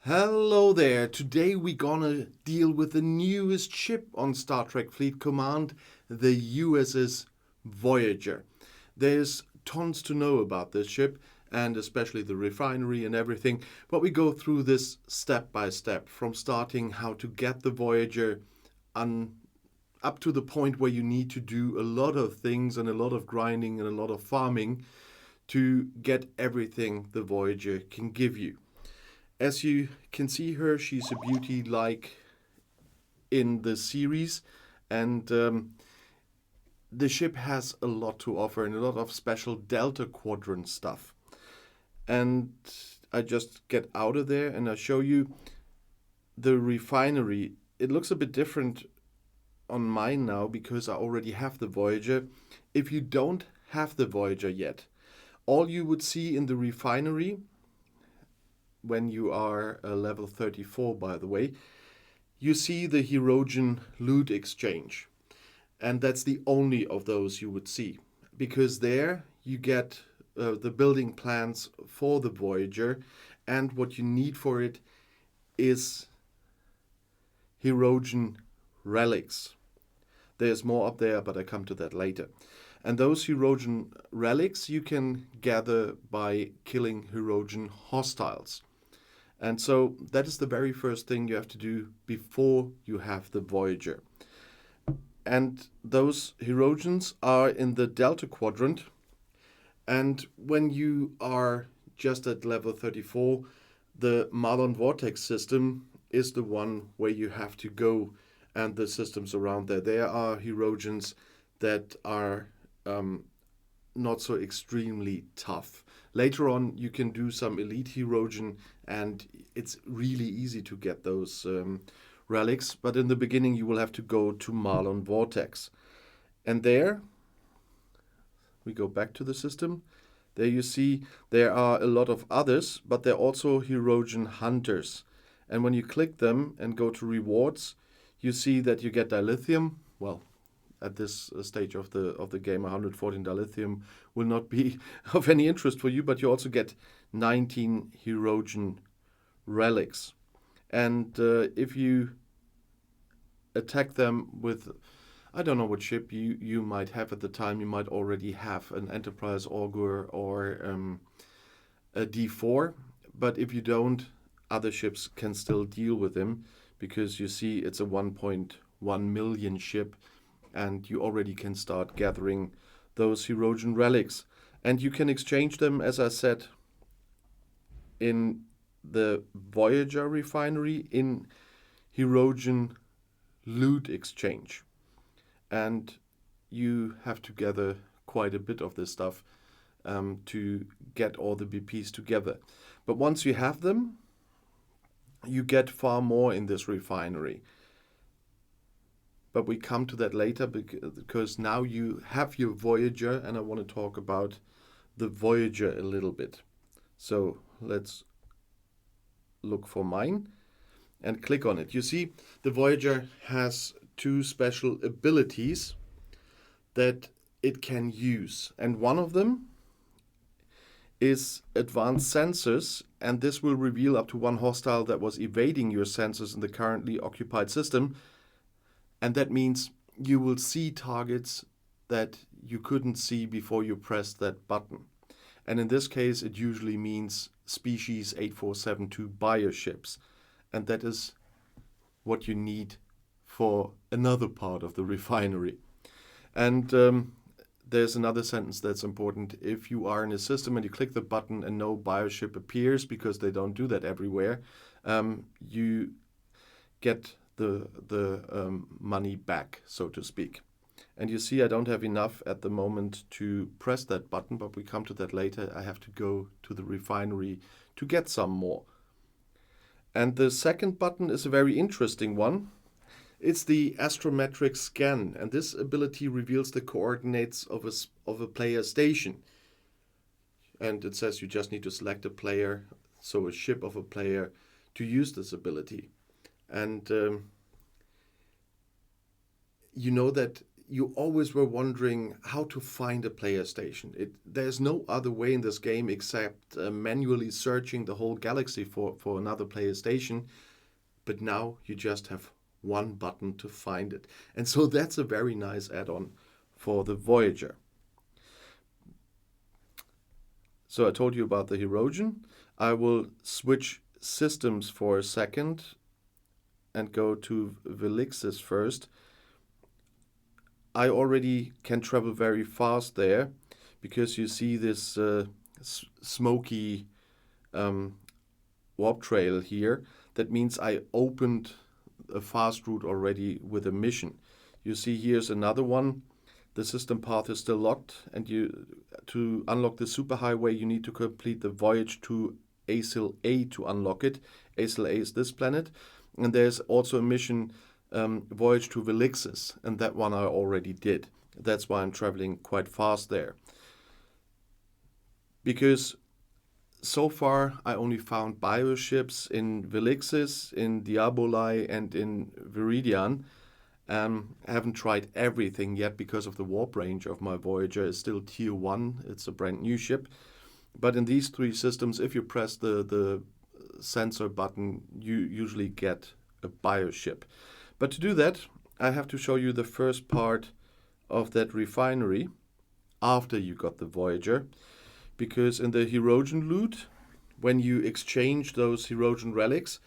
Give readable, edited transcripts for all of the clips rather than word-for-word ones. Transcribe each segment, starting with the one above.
Hello there. Today we're gonna deal with the newest ship on Star Trek Fleet Command, the USS Voyager. There's tons to know about this ship and especially the refinery and everything, but we go through this step by step from starting how to get the Voyager up to the point where you need to do a lot of things and a lot of grinding and a lot of farming to get everything the Voyager can give you. As you can see her, she's a beauty like in the series, and the ship has a lot to offer and a lot of special Delta Quadrant stuff. And I just get out of there and I show you the refinery. It looks a bit different on mine now because I already have the Voyager. If you don't have the Voyager yet, all you would see in the refinery, when you are level 34, by the way, you see the Herogen loot exchange. And that's the only of those you would see. Because there you get the building plans for the Voyager, and what you need for it is Herogen relics. There's more up there, but I come to that later. And those Herogen relics you can gather by killing Herogen hostiles. And so that is the very first thing you have to do before you have the Voyager. And those Herogens are in the Delta Quadrant. And when you are just at level 34, the Marlon Vortex system is the one where you have to go, and the systems around there. There are Herogens that are not so extremely tough. Later on, you can do some elite Herogen, and it's really easy to get those relics. But in the beginning, you will have to go to Marlon Vortex. And there, we go back to the system. There you see there are a lot of others, but they're also Herogen hunters. And when you click them and go to rewards, you see that you get dilithium. Well, at this stage of the game, 114 dilithium will not be of any interest for you, but you also get 19 Herogen relics. And if you attack them with, I don't know what ship you might have at the time, you might already have an Enterprise Augur or a D4, but if you don't, other ships can still deal with him, because you see it's a 1.1 million ship, and you already can start gathering those Herogen relics. And you can exchange them, as I said, in the Voyager refinery in Herogen loot exchange. And you have to gather quite a bit of this stuff to get all the BPs together. But once you have them, you get far more in this refinery. But we come to that later, because now you have your Voyager, and I want to talk about the Voyager a little bit. So let's look for mine and click on it. You see, the Voyager has two special abilities that it can use. And one of them is advanced sensors, and this will reveal up to one hostile that was evading your sensors in the currently occupied system. And that means you will see targets that you couldn't see before you pressed that button. And in this case, it usually means species 8472 bioships. And that is what you need for another part of the refinery. And there's another sentence that's important. If you are in a system and you click the button and no bioship appears, because they don't do that everywhere, you get the money back, so to speak. And you see I don't have enough at the moment to press that button, but we come to that later. I have to go to the refinery to get some more. And the second button is a very interesting one. It's the astrometric scan, and this ability reveals the coordinates of a player station. And it says you just need to select a player, so a ship of a player, to use this ability. And you know that you always were wondering how to find a player station. There's no other way in this game except manually searching the whole galaxy for another player station. But now you just have one button to find it. And so that's a very nice add-on for the Voyager. So I told you about the Hirogen. I will switch systems for a second and go to Velixis first. I already can travel very fast there because you see this smoky warp trail here. That means I opened a fast route already with a mission. You see here's another one. The system path is still locked, and to unlock the superhighway you need to complete the voyage to Acyl A to unlock it. Acyl A is this planet, and there's also a mission voyage to Velixis, and that one I already did. That's why I'm traveling quite fast there. Because so far I only found bioships in Velixis, in Diaboli, and in Viridian. I haven't tried everything yet because of the warp range of my Voyager is still tier 1. It's a brand new ship. But in these three systems, if you press the sensor button, you usually get a bioship. But to do that, I have to show you the first part of that refinery after you got the Voyager. Because in the Hirogen loot, when you exchange those Hirogen relics,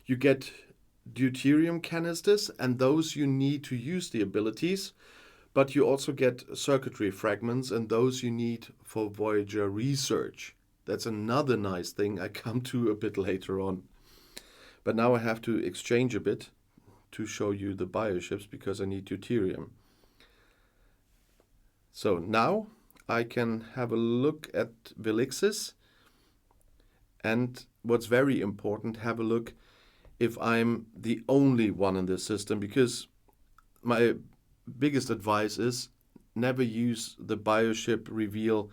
you get deuterium canisters, and those you need to use the abilities. But you also get circuitry fragments, and those you need for Voyager research. That's another nice thing I come to a bit later on. But now I have to exchange a bit to show you the bioships because I need deuterium. So now I can have a look at Velixis, and what's very important, have a look if I'm the only one in this system, because my biggest advice is never use the bioship reveal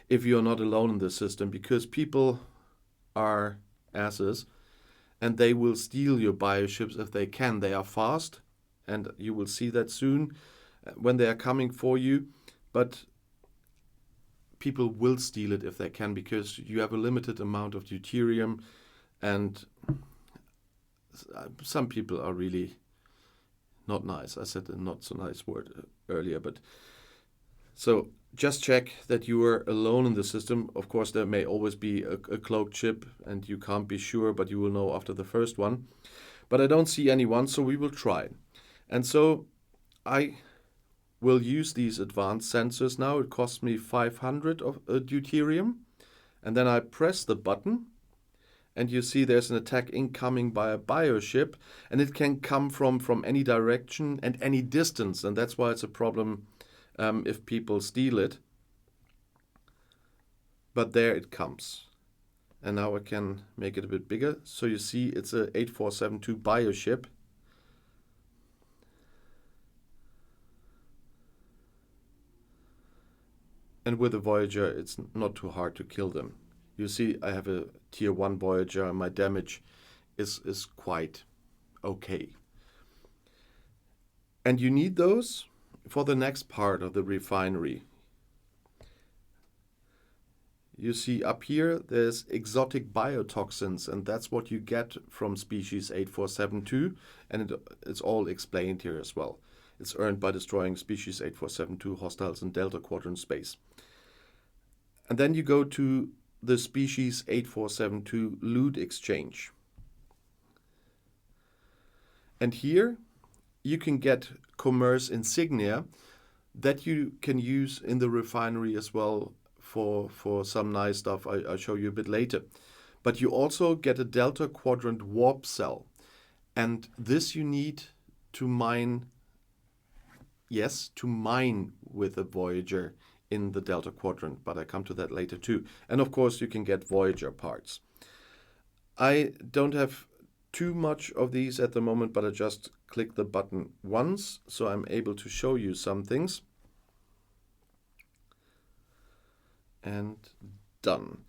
if you're not alone in the system, because people are asses and they will steal your bioships if they can. They are fast, and you will see that soon when they are coming for you, but people will steal it if they can, because you have a limited amount of deuterium, and some people are really not nice. I said a not so nice word earlier, but so just check that you are alone in the system. Of course, there may always be a cloaked ship, and you can't be sure, but you will know after the first one. But I don't see anyone, so we will try. And so I will use these advanced sensors now. It costs me 500 of deuterium, and then I press the button, and you see there's an attack incoming by a bioship, and it can come from any direction and any distance, and that's why it's a problem if people steal it. But there it comes. And now I can make it a bit bigger. So you see it's a 8472 bioship. And with the Voyager, it's not too hard to kill them. You see I have a tier 1 Voyager, and my damage is quite okay. And you need those for the next part of the refinery. You see up here there's exotic biotoxins, and that's what you get from species 8472, and it's all explained here as well. It's earned by destroying species 8472 hostiles in Delta Quadrant space. And then you go to the species 8472 loot exchange. And here you can get commerce insignia that you can use in the refinery as well for some nice stuff I'll show you a bit later. But you also get a Delta Quadrant warp cell, and this you need to mine, yes, to mine with a Voyager in the Delta Quadrant, but I come to that later too. And of course you can get Voyager parts. I don't have too much of these at the moment, but I just click the button once, so I'm able to show you some things. And done.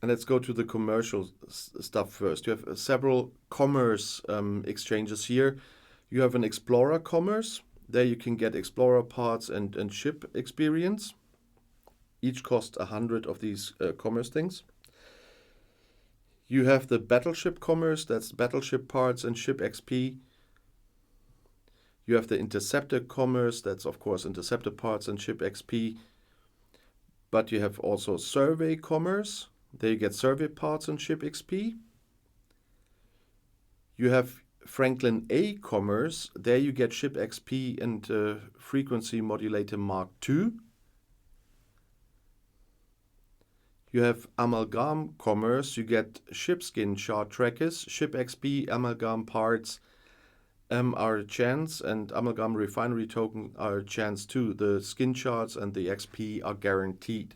And let's go to the commercial stuff first. You have several commerce exchanges here. You have an Explorer commerce. There you can get Explorer parts and ship experience. Each cost 100 of these commerce things. You have the Battleship commerce. That's Battleship parts and ship XP. You have the Interceptor commerce. That's, of course, Interceptor parts and ship XP. But you have also Survey commerce. There you get survey parts and ship XP. You have Franklin A commerce. There you get ship XP and frequency modulator Mark II. You have Amalgam commerce. You get ship skin chart trackers, ship XP, Amalgam parts are a chance, and Amalgam Refinery token are a chance too. The skin charts and the XP are guaranteed.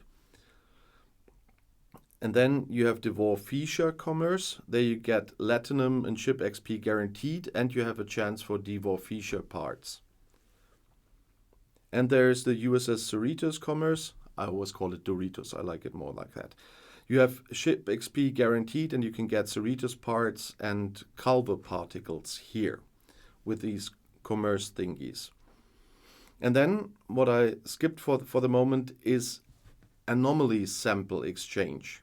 And then you have Devolved UK commerce. There you get Latinum and ship XP guaranteed, and you have a chance for Devolved UK parts. And there's the USS Cerritos commerce. I always call it Doritos. I like it more like that. You have ship XP guaranteed, and you can get Cerritos parts and Culver particles here with these commerce thingies. And then what I skipped for the moment is anomaly sample exchange.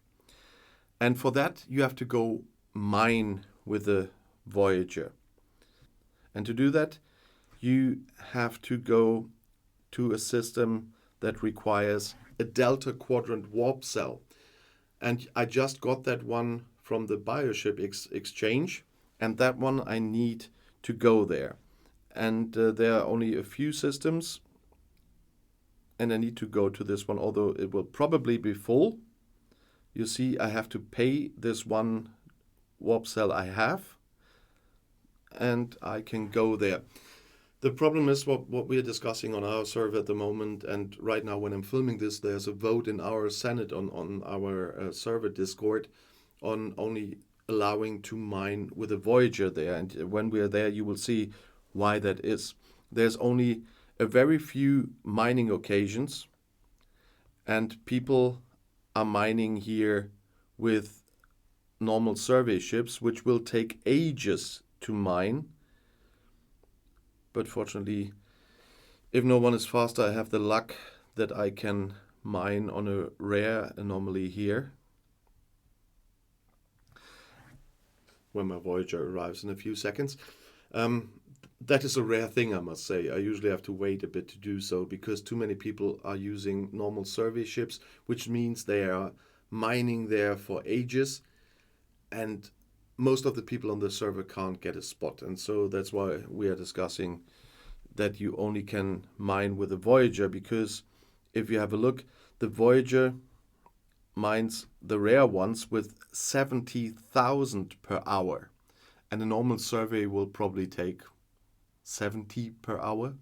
And for that, you have to go mine with the Voyager. And to do that, you have to go to a system that requires a delta quadrant warp cell. And I just got that one from the Bioship exchange, and that one I need to go there. And there are only a few systems, and I need to go to this one, although it will probably be full. You see, I have to pay this one warp cell I have, and I can go there. The problem is what we are discussing on our server at the moment, and right now when I'm filming this, there's a vote in our Senate on our server Discord on only allowing to mine with a Voyager there. And when we are there, you will see why that is. There's only a very few mining occasions, and people are mining here with normal survey ships, which will take ages to mine. But fortunately, if no one is faster, I have the luck that I can mine on a rare anomaly here, when my Voyager arrives in a few seconds. That is a rare thing, I must say. I usually have to wait a bit to do so because too many people are using normal survey ships, which means they are mining there for ages, and most of the people on the server can't get a spot. And so that's why we are discussing that you only can mine with a Voyager, because if you have a look, the Voyager mines the rare ones with 70,000 per hour, and a normal survey will probably take 70 per hour,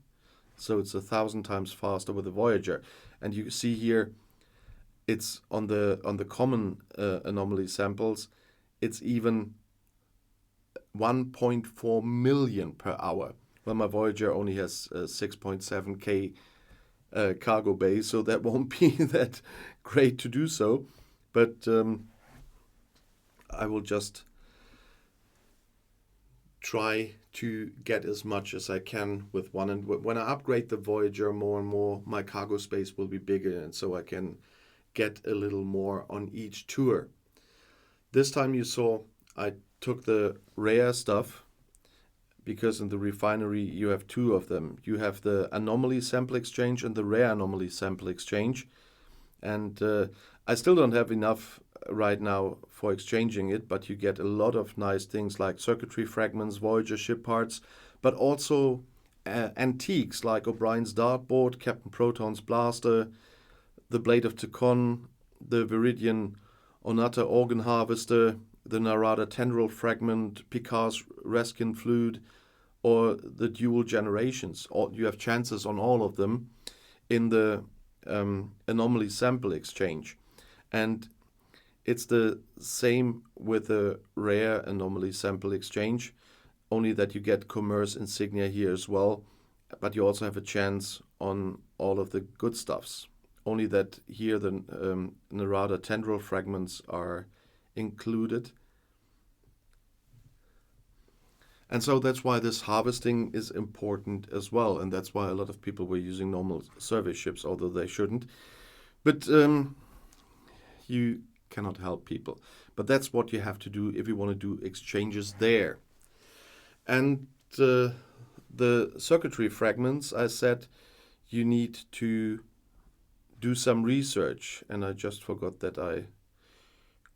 so it's 1,000 times faster with the Voyager. And you see here, it's on the common anomaly samples, it's even 1.4 million per hour. Well, my Voyager only has 6.7k cargo bay, so that won't be that great to do so. But I will just try to get as much as I can with one. And when I upgrade the Voyager more and more, my cargo space will be bigger, and so I can get a little more on each tour. This time you saw I took the rare stuff, because in the Refinery you have two of them. You have the anomaly sample exchange and the rare anomaly sample exchange. And I still don't have enough right now for exchanging it, but you get a lot of nice things like circuitry fragments, Voyager ship parts, but also antiques like O'Brien's dartboard, Captain Proton's blaster, the Blade of Tekon, the Viridian Onata organ harvester, the Narada tendril fragment, Picard's Reskin flute, or the dual generations. You have chances on all of them in the anomaly sample exchange. And it's the same with the rare anomaly sample exchange, only that you get commerce insignia here as well, but you also have a chance on all of the good stuffs. Only that here the Narada tendril fragments are included. And so that's why this harvesting is important as well. And that's why a lot of people were using normal survey ships, although they shouldn't. But you cannot help people. But that's what you have to do if you want to do exchanges there. And the circuitry fragments, I said, you need to do some research. And I just forgot that I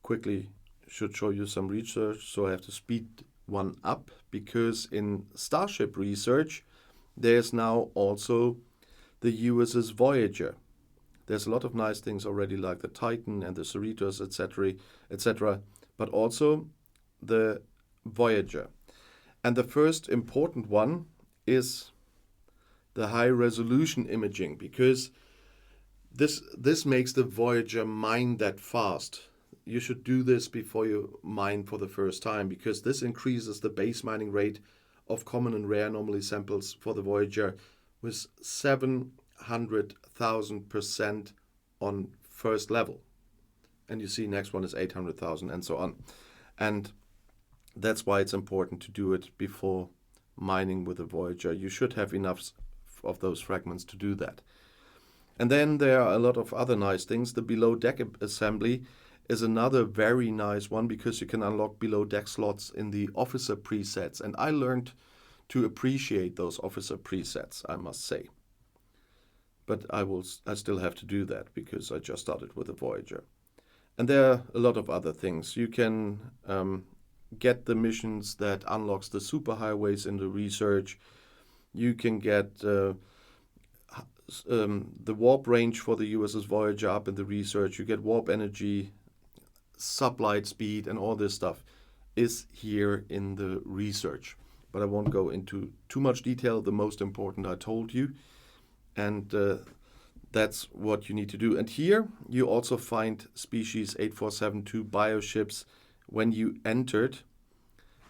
quickly should show you some research, so I have to speed one up, because in Starship research there's now also the USS Voyager. There's a lot of nice things already, like the Titan and the Cerritos, etc., but also the Voyager. And the first important one is the high resolution imaging, because this makes the Voyager mine that fast. You should do this before you mine for the first time, because this increases the base mining rate of common and rare anomaly samples for the Voyager with 700,000% on first level. And you see next one is 800,000 and so on. And that's why it's important to do it before mining with the Voyager. You should have enough of those fragments to do that. And then there are a lot of other nice things. The below deck assembly is another very nice one, because you can unlock below deck slots in the officer presets. And I learned to appreciate those officer presets, I must say. But I still have to do that, because I just started with the Voyager. And there are a lot of other things. You can get the missions that unlocks the superhighways in the research. You can get the warp range for the USS Voyager up in the research. You get warp energy, sublight speed, and all this stuff is here in the research. But I won't go into too much detail. The most important I told you, and that's what you need to do. And here you also find species 8472 bioships when you entered,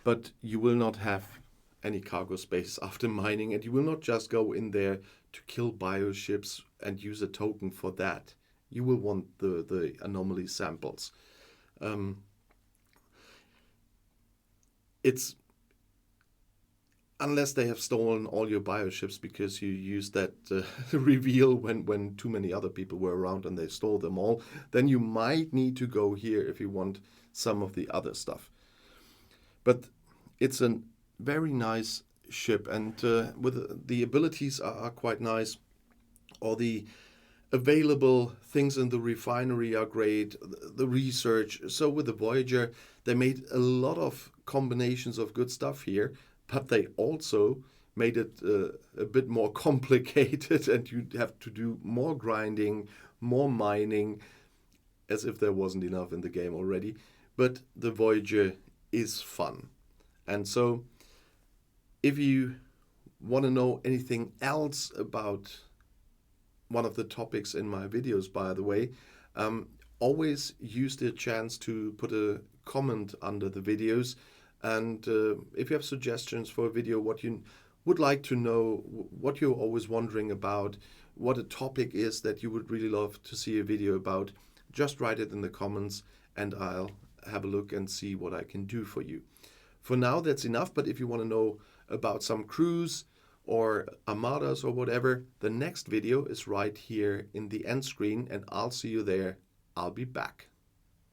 but you will not have any cargo space after mining, and you will not just go in there to kill bioships and use a token for that. You will want the anomaly samples. It's unless they have stolen all your bioships because you used that reveal when too many other people were around and they stole them all, then you might need to go here if you want some of the other stuff. But it's a very nice ship, and with the abilities are quite nice. All the available things in the refinery are great, the research. So with the Voyager, they made a lot of combinations of good stuff here, but they also made it a bit more complicated, and you have to do more grinding, more mining, as if there wasn't enough in the game already. But the Voyager is fun. And so if you want to know anything else about one of the topics in my videos, by the way, always use the chance to put a comment under the videos. And if you have suggestions for a video, what you would like to know, what you're always wondering about, what a topic is that you would really love to see a video about, just write it in the comments and I'll have a look and see what I can do for you. For now, that's enough. But if you want to know about some crews or armadas or whatever, the next video is right here in the end screen, and I'll see you there. I'll be back.